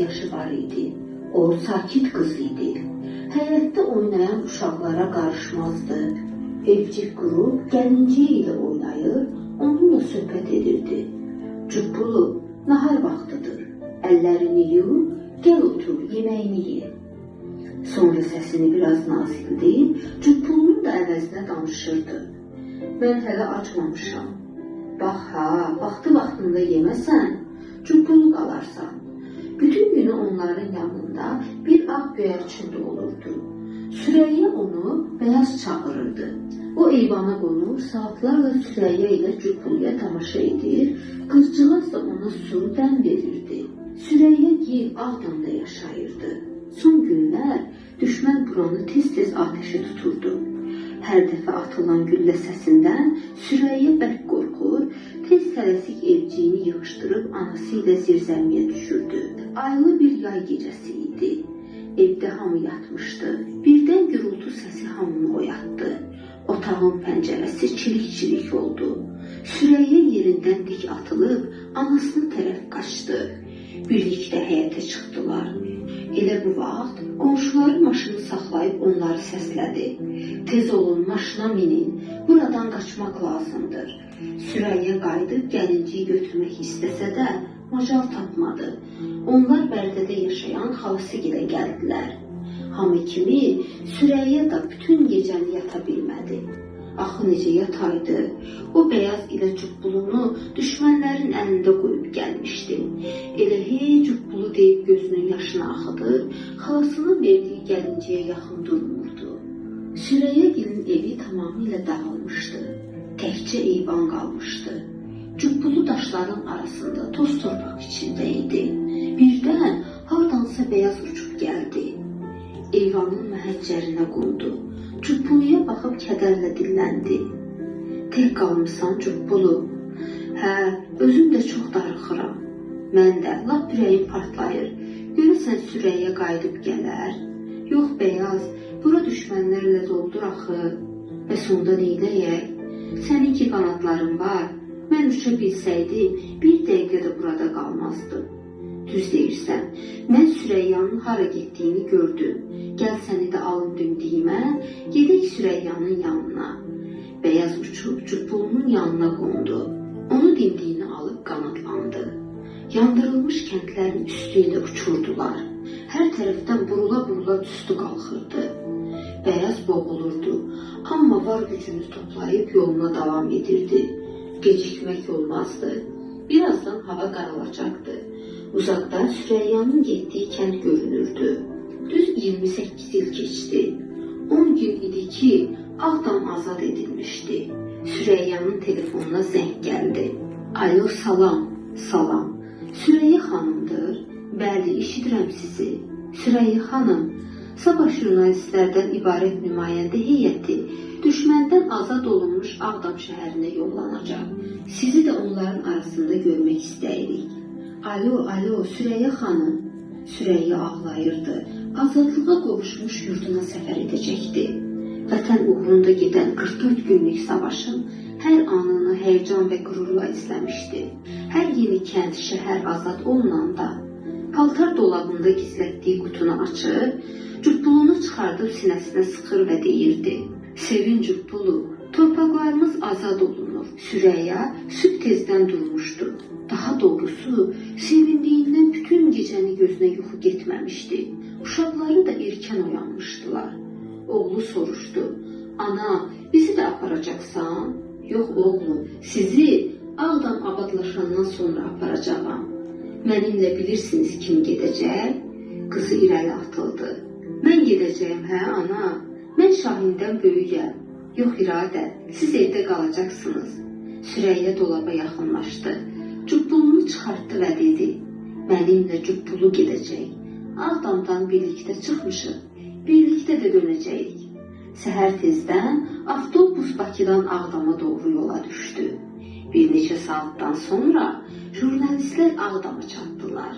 yaşı var idi. O sakit kız idi. Həyətdə oynayan uşaqlara qarışmazdı. Evcik qurub gəlinciyi ilə oynayır, onunla söhbət edirdi. Cubbulu, nahar vaxtıdır. Əllərini yuyub, gəl otur, yeməyini ye. Sonra səsini biraz nazildi, Cubbulunun da əvəzinə danışırdı. Mən hələ acmamışam. Bax ha, vaxtında yeməsən, Cubbulu qalarsan. Bütün günü onların yanında bir ağ göyərçində olurdu. Süreyya onu bəyaz çağırırdı. O eyvana qonur, saatlarla Süreyya ilə Cubbuluya tamaşa edir, qızcığaz da ona su dən verirdi. Süreyya gil Ağdamda yaşayırdı. Son günlər düşmən buranı tez-tez ateşe tuturdu. Hər dəfə atılan güllə səsindən Süreyya bərk qorxur, tez tələsik evciyini yığışdırıb anası ilə zirzəmiyə düşürdü. Aylı bir yay gecəsi idi. Evdə hamı yatmışdı. Birdən gürültü səsi hamını oyatdı. Otağın pəncərəsi çilik-çilik oldu. Süreyya yerindən dik atılıb anasına tərəf qaçdı. Birlikdə həyətə çıxdılar. Elə bu vaxt qonşuları maşını saxlayıb onları səslədi. Tez olun, maşına minin, buradan qaçmaq lazımdır. Süreyya qayıdıb gəlinciyi götürmək istəsə də macal tapmadı. Onlar Bərdədə yaşayan xalası gilə gəldilər. Hamı kimi Süreyya da bütün gecəni yata bilmədi. Axı necə yataydı? O bəyaz ilə Cubbulunu düşmənlərin əlində qoyub gəlmişdi. Elə hey Cubbulu deyib gözünün yaşını axıdır, xalasının verdiyi gəlinciyə yaxın durmurdu. Süreyyagilin evi tamamilə dağılmışdı. Təkcə eyvan qalmışdı. Cubbulu daşların arasında toz torpaq içində idi. Birdən hardansa beyaz uçub gəldi. Eyvanın məhəccərinə qondu. Cubbuluya baxıb kədərlə dilləndi. Tək qalmışsan Cubbulu. Hə, özüm də çox darıxıram. Mən də lap ürəyim partlayır. Görəsən Süreyya qayıdıb gələr. Yox beyaz, bura düşmənlərlə doldur axı. Bəs onda neyləyək? Səninki qanadların var. Mən uça bilsəydim, bir dəqiqə də burada qalmazdım. Düz deyirsən, mən Süreyyanın hara getdiyini gördüm. Gəl səni də alım dimdiyimə, gedək Süreyyanın yanına. Beyaz uçub Cubbulunun yanına qondu. Onu dimdiyini alıb qanadlandı. Yandırılmış kəndlərin üstü ilə uçurdular. Hər tərəfdən burula-burula tüstü qalxırdı. Beyaz boğulurdu, amma var gücünü toplayıb yoluna davam edirdi. Gecikmək olmazdı. Birazdan hava qaralacaqdı. Uzaqdan Süreyyanın getdiyi kənd görünürdü. Düz 28 il keçdi. 10 gün idi ki, Ağdam azad edilmişdi. Süreyyanın telefonuna zəng gəldi. Alo, salam, salam. Süreyya xanımdır. Bəli, eşidirəm sizi. Süreyya xanım, sabah jurnalistlərdən ibarət nümayəndə heyəti düşməndən azad olunmuş Ağdam şəhərinə yollanacaq. Sizi də onların arasında görmək istəyirik. Alo, alo, Süreyya xanım. Süreyya ağlayırdı. Azadlığa qovuşmuş yurduna səfər edəcəkdi. Vətən uğrunda gedən 44 günlük savaşın hər anını həyəcan və qürurla izləmişdi. Hər yeni kənd, şəhər azad olunanda paltar dolabında gizlətdiyi qutunu açır, Cubbulunu çıxardıb sinəsinə sıxır və deyirdi. Sevin Cubbulu, torpaqlarımız azad olunur. Süreyya sübh tezdən durmuşdu. Daha doğrusu, sevindiyindən bütün gecəni gözünə yuxu getməmişdi. Uşaqları da erkən oyanmışdılar. Oğlu soruşdu. Ana, bizi də aparacaqsan? Yox oğlum, sizi Ağdam abadlaşandan sonra aparacağam. Mənimlə bilirsiniz kim gedəcək? Qızı irəli atıldı. Mən gedəcəyim, hə ana? Mən Şahindən böyüyəm. Yox İradə, siz evdə qalacaqsınız. Süreyya dolaba yaxınlaşdı. Cubbulunu çıxartdı və dedi. Mənimlə Cubbulu gedəcək. Ağdamdan birlikdə çıxmışıq. Birlikdə də dönəcəyik. Səhər tezdən avtobus Bakıdan Ağdama doğru yola düşdü. Bir neçə saatdan sonra jurnalistlər Ağdama çatdılar.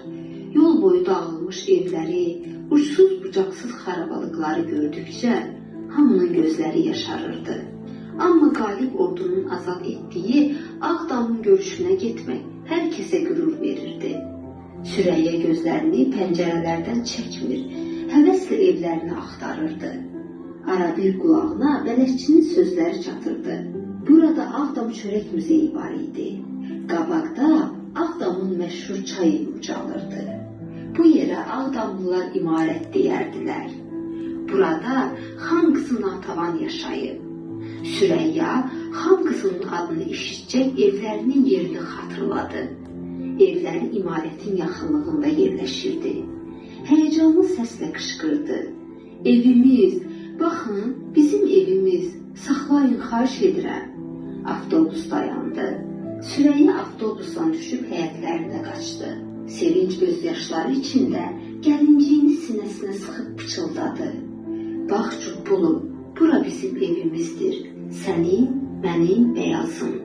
Yol boyu dağılmış evləri, uçsuz-bucaqsız xarabalıqları gördükcə hamının gözləri yaşarırdı. Amma qalib ordunun azad etdiyi Ağdamın görüşünə getmək hər kəsə qürur verirdi. Süreyya gözlərini pəncərələrdən çəkmir, həvəslə evlərini axtarırdı. Arabir qulağına bələdçinin sözləri çatırdı. Burada Ağdam çörək muzeyi var idi. Qabaqda Ağdamın məşhur çayı ucalırdı. Bu yerə Ağdamlılar imarət deyərdilər. Burada xan qızı Natəvan yaşayıb. Süreyya xan qızının adını eşitcək evlərinin yerini xatırladı. Evləri imarətin yaxınlığında yerləşirdi. Həyəcanlı səslə qışqırdı. Evimiz, baxın, bizim evimiz, saxlayın, xahiş edirəm. Avtobus dayandı. Süreyya avtobusdan düşüb həyətlərinə qaçdı. Sevinç gözyaşları içində gəlinciyini sinəsinə sıxıb pıçıldadı. Bax Cubbulu, bura bizim evimizdir. Sənin, mənim, bəyazın.